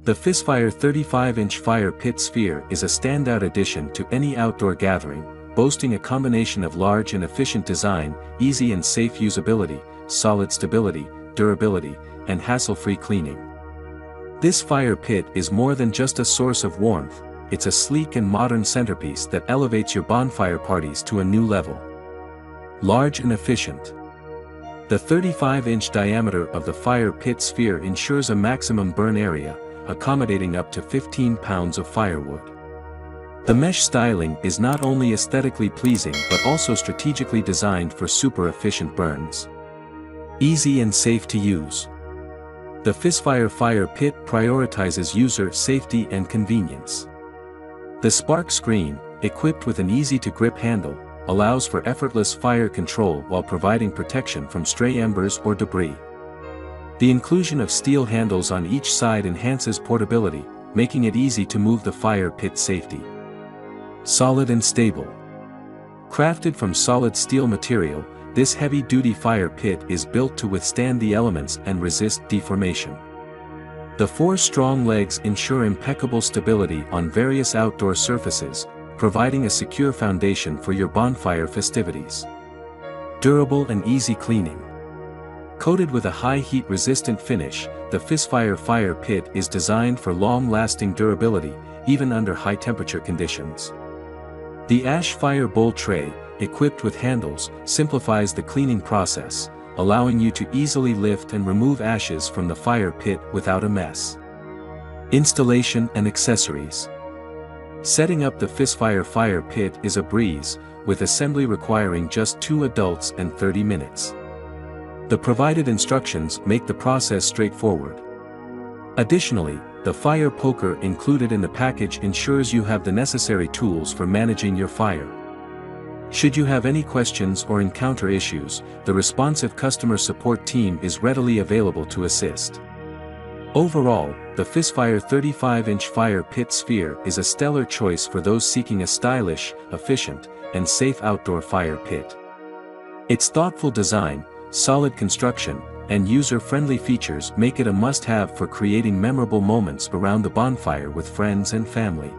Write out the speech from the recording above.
The Fissfire 35-inch fire pit sphere is a standout addition to any outdoor gathering, boasting a combination of large and efficient design, easy and safe usability, solid stability, durability, and hassle-free cleaning. This fire pit is more than just a source of warmth, it's a sleek and modern centerpiece that elevates your bonfire parties to a new level. Large and efficient. The 35-inch diameter of the fire pit sphere ensures a maximum burn area, accommodating up to 15 pounds of firewood. The mesh styling is not only aesthetically pleasing but also strategically designed for super efficient burns. Easy and safe to use. The Fissfire fire pit prioritizes user safety and convenience. The spark screen, equipped with an easy-to-grip handle, allows for effortless fire control while providing protection from stray embers or debris. The inclusion of steel handles on each side enhances portability, making it easy to move the fire pit safely. Solid and stable. Crafted from solid steel material, this heavy-duty fire pit is built to withstand the elements and resist deformation. The 4 strong legs ensure impeccable stability on various outdoor surfaces, providing a secure foundation for your bonfire festivities. Durable and easy cleaning. Coated with a high heat-resistant finish, the Fissfire fire pit is designed for long-lasting durability, even under high-temperature conditions. The ash fire bowl tray, equipped with handles, simplifies the cleaning process, allowing you to easily lift and remove ashes from the fire pit without a mess. Installation and accessories. Setting up the Fissfire fire pit is a breeze, with assembly requiring just 2 adults and 30 minutes. The provided instructions make the process straightforward. Additionally, the fire poker included in the package ensures you have the necessary tools for managing your fire. Should you have any questions or encounter issues, the responsive customer support team is readily available to assist. Overall, the Fissfire 35-inch fire pit sphere is a stellar choice for those seeking a stylish, efficient, and safe outdoor fire pit. Its thoughtful design, solid construction, and user-friendly features make it a must-have for creating memorable moments around the bonfire with friends and family.